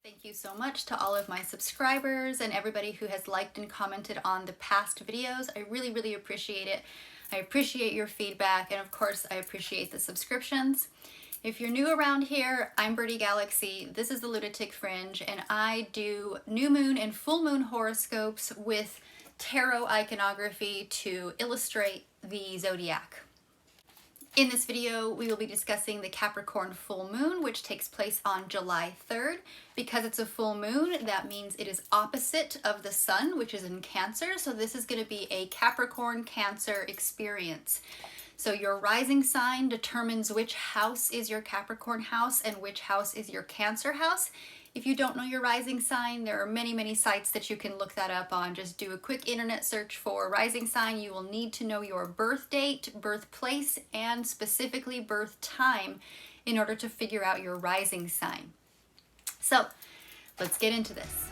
Thank you so much to all of my subscribers and everybody who has liked and commented on the past videos. I really appreciate it. I appreciate your feedback, and of course I appreciate the subscriptions. If you're new around here, I'm Birdie Galaxy. This is the Lunatic Fringe, and I do new moon and full moon horoscopes with tarot iconography to illustrate the zodiac. In this video, we will be discussing the Capricorn full moon, which takes place on July 3rd. Because it's a full moon, that means it is opposite of the sun, which is in Cancer. So this is going to be a Capricorn Cancer experience. So your rising sign determines which house is your Capricorn house and which house is your Cancer house. If you don't know your rising sign, there are many sites that you can look that up on. Just do a quick internet search for rising sign. You will need to know your birth date, birthplace, and specifically birth time in order to figure out your rising sign. So let's get into this.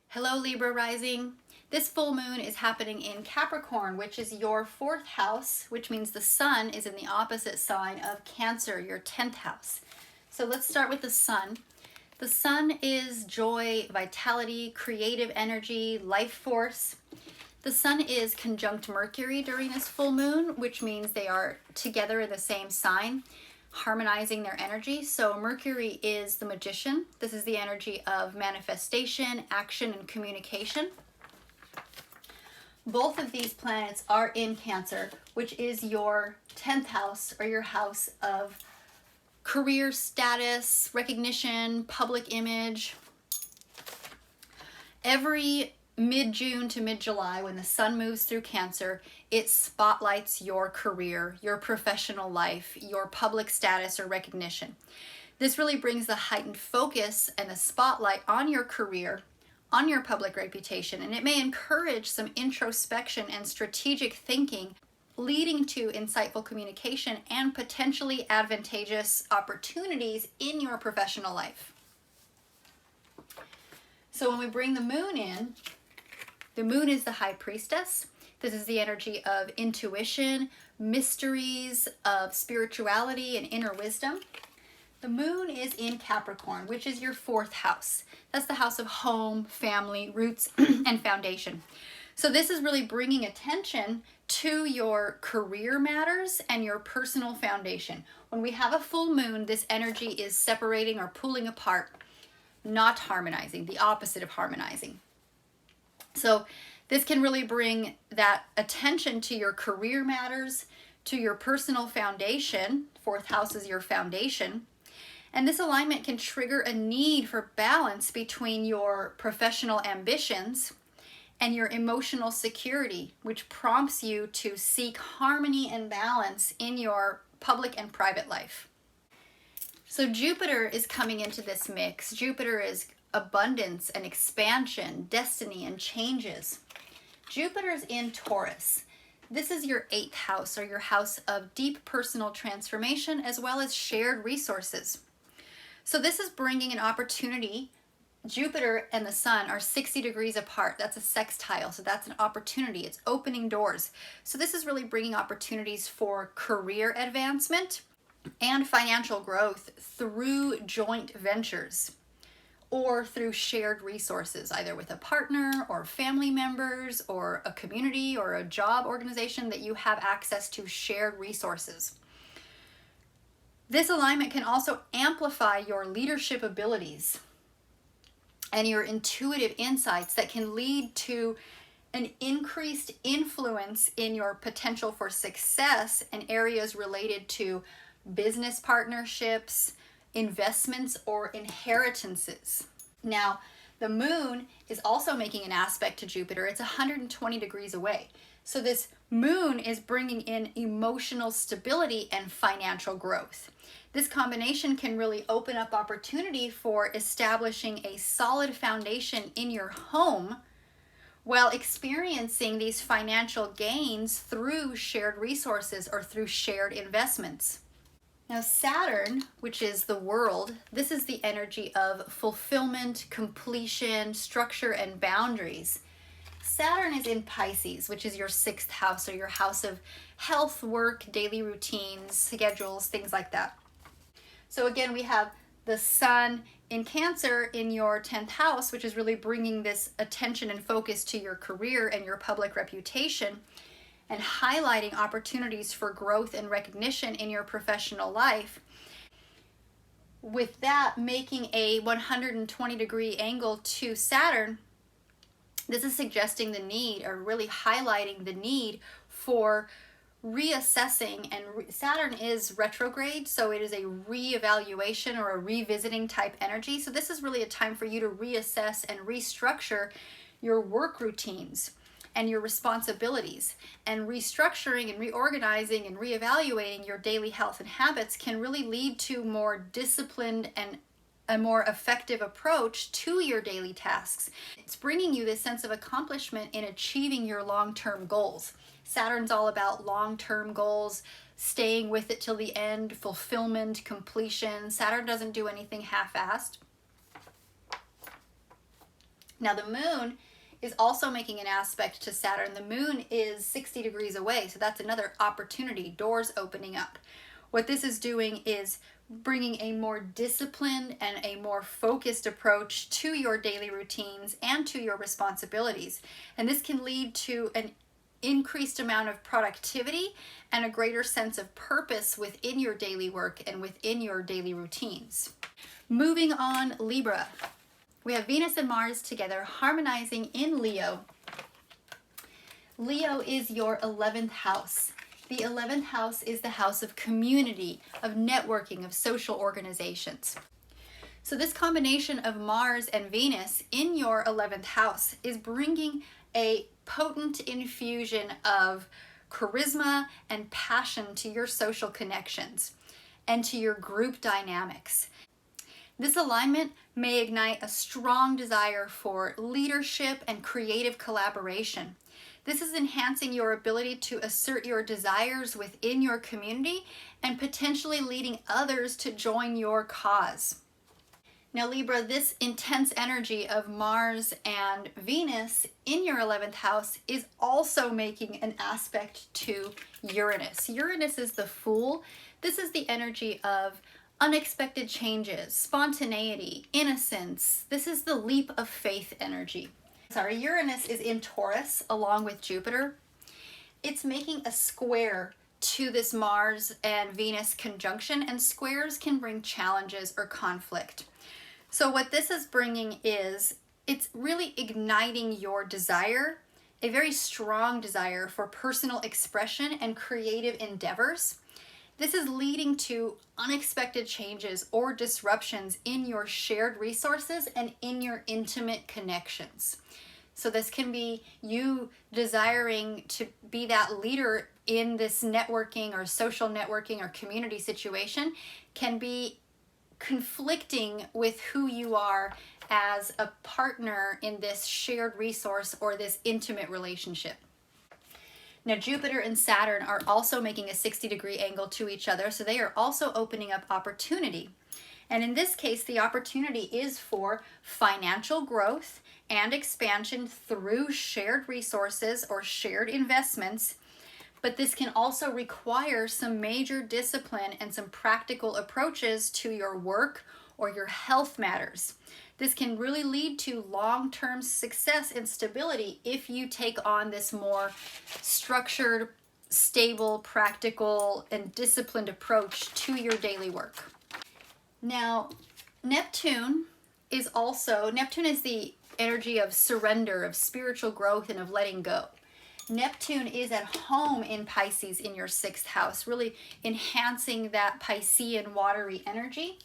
Hello Libra Rising. This full moon is happening in Capricorn, which is your 4th house, which means the sun is in the opposite sign of Cancer, your 10th house. So let's start with the sun. The sun is joy, vitality, creative energy, life force. The sun is conjunct Mercury during this full moon, which means they are together in the same sign, harmonizing their energy. So Mercury is the magician. This is the energy of manifestation, action, and communication. Both of these planets are in Cancer, which is your 10th house, or your house of career status, recognition, public image. Every mid-June to mid-July, when the sun moves through Cancer, it spotlights your career, your professional life, your public status or recognition. This really brings the heightened focus and the spotlight on your career, on your public reputation, and it may encourage some introspection and strategic thinking, leading to insightful communication and potentially advantageous opportunities in your professional life. So when we bring the moon in, the moon is the high priestess. This is the energy of intuition, mysteries, of spirituality, and inner wisdom. The moon is in Capricorn, which is your 4th house. That's the house of home, family, roots, and foundation. So this is really bringing attention to your career matters and your personal foundation. When we have a full moon, this energy is separating or pulling apart, not harmonizing, the opposite of harmonizing. So this can really bring that attention to your career matters, to your personal foundation. 4th house is your foundation. And this alignment can trigger a need for balance between your professional ambitions and your emotional security, which prompts you to seek harmony and balance in your public and private life. So Jupiter is coming into this mix. Jupiter is abundance and expansion, destiny and changes. Jupiter's in Taurus. This is your 8th house, or your house of deep personal transformation, as well as shared resources. So this is bringing an opportunity. Jupiter and the sun are 60 degrees apart. That's a sextile, so that's an opportunity. It's opening doors. So this is really bringing opportunities for career advancement and financial growth through joint ventures or through shared resources, either with a partner or family members or a community or a job organization that you have access to shared resources. This alignment can also amplify your leadership abilities and your intuitive insights that can lead to an increased influence in your potential for success in areas related to business partnerships, investments, or inheritances. Now, the moon is also making an aspect to Jupiter. It's 120 degrees away. So this moon is bringing in emotional stability and financial growth. This combination can really open up opportunity for establishing a solid foundation in your home while experiencing these financial gains through shared resources or through shared investments. Now Saturn, which is the world, this is the energy of fulfillment, completion, structure, and boundaries. Saturn is in Pisces, which is your 6th house, or your house of health, work, daily routines, schedules, things like that. So again, we have the Sun in Cancer in your 10th house, which is really bringing this attention and focus to your career and your public reputation, and highlighting opportunities for growth and recognition in your professional life. With that, making a 120-degree angle to Saturn, this is suggesting the need, or really highlighting the need for reassessing. And Saturn is retrograde, so it is a reevaluation or a revisiting type energy. So this is really a time for you to reassess and restructure your work routines and your responsibilities. And restructuring and reorganizing and reevaluating your daily health and habits can really lead to more disciplined and a more effective approach to your daily tasks. It's bringing you this sense of accomplishment in achieving your long-term goals. Saturn's all about long-term goals, staying with it till the end, fulfillment, completion. Saturn doesn't do anything half-assed. Now the moon is also making an aspect to Saturn. The moon is 60 degrees away, so that's another opportunity, doors opening up. What this is doing is bringing a more disciplined and a more focused approach to your daily routines and to your responsibilities. And this can lead to an increased amount of productivity and a greater sense of purpose within your daily work and within your daily routines. Moving on, Libra. We have Venus and Mars together harmonizing in Leo. Leo is your 11th house. The 11th house is the house of community, of networking, of social organizations. So this combination of Mars and Venus in your 11th house is bringing a potent infusion of charisma and passion to your social connections and to your group dynamics. This alignment may ignite a strong desire for leadership and creative collaboration. This is enhancing your ability to assert your desires within your community and potentially leading others to join your cause. Now Libra, this intense energy of Mars and Venus in your 11th house is also making an aspect to Uranus. Uranus is the Fool. This is the energy of unexpected changes, spontaneity, innocence. This is the leap of faith energy. Uranus is in Taurus along with Jupiter. It's making a square to this Mars and Venus conjunction, and squares can bring challenges or conflict. So what this is bringing is, it's really igniting your desire, a very strong desire for personal expression and creative endeavors. This is leading to unexpected changes or disruptions in your shared resources and in your intimate connections. So this can be you desiring to be that leader in this networking or social networking or community situation, can be conflicting with who you are as a partner in this shared resource or this intimate relationship. Now Jupiter and Saturn are also making a 60-degree angle to each other, so they are also opening up opportunity. And in this case, the opportunity is for financial growth and expansion through shared resources or shared investments, but this can also require some major discipline and some practical approaches to your work or your health matters. This can really lead to long-term success and stability if you take on this more structured, stable, practical, and disciplined approach to your daily work. Now, Neptune is the energy of surrender, of spiritual growth, and of letting go. Neptune is at home in Pisces in your 6th house, really enhancing that Piscean watery energy.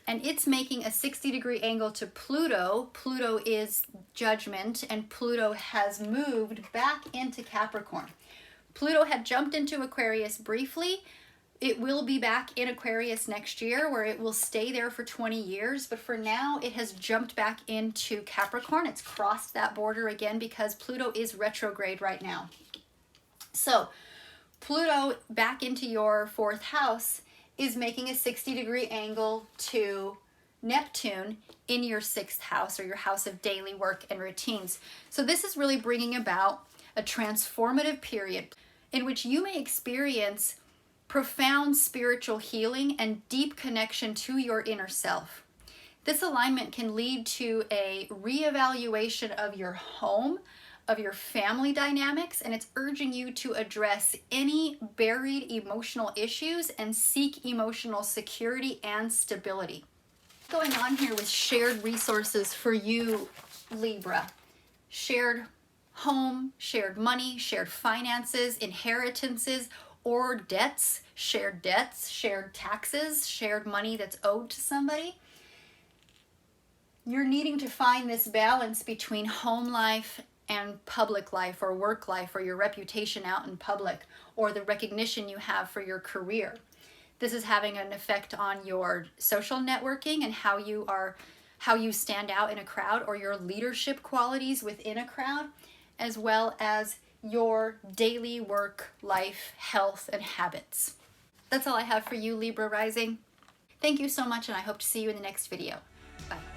And it's making a 60-degree angle to Pluto. Pluto is judgment, and Pluto has moved back into Capricorn. Pluto had jumped into Aquarius briefly. It will be back in Aquarius next year, where it will stay there for 20 years. But for now, it has jumped back into Capricorn. It's crossed that border again because Pluto is retrograde right now. So Pluto back into your 4th house is making a 60-degree angle to Neptune in your 6th house, or your house of daily work and routines. So this is really bringing about a transformative period in which you may experience profound spiritual healing and deep connection to your inner self. This alignment can lead to a reevaluation of your home, of your family dynamics, and it's urging you to address any buried emotional issues and seek emotional security and stability. Going on here with shared resources for you, Libra. Shared home, shared money, shared finances, inheritances, or debts, shared taxes, shared money that's owed to somebody. You're needing to find this balance between home life and public life, or work life, or your reputation out in public, or the recognition you have for your career. This is having an effect on your social networking and how you stand out in a crowd, or your leadership qualities within a crowd, as well as your daily work, life, health, and habits. That's all I have for you, Libra Rising. Thank you so much, and I hope to see you in the next video. Bye.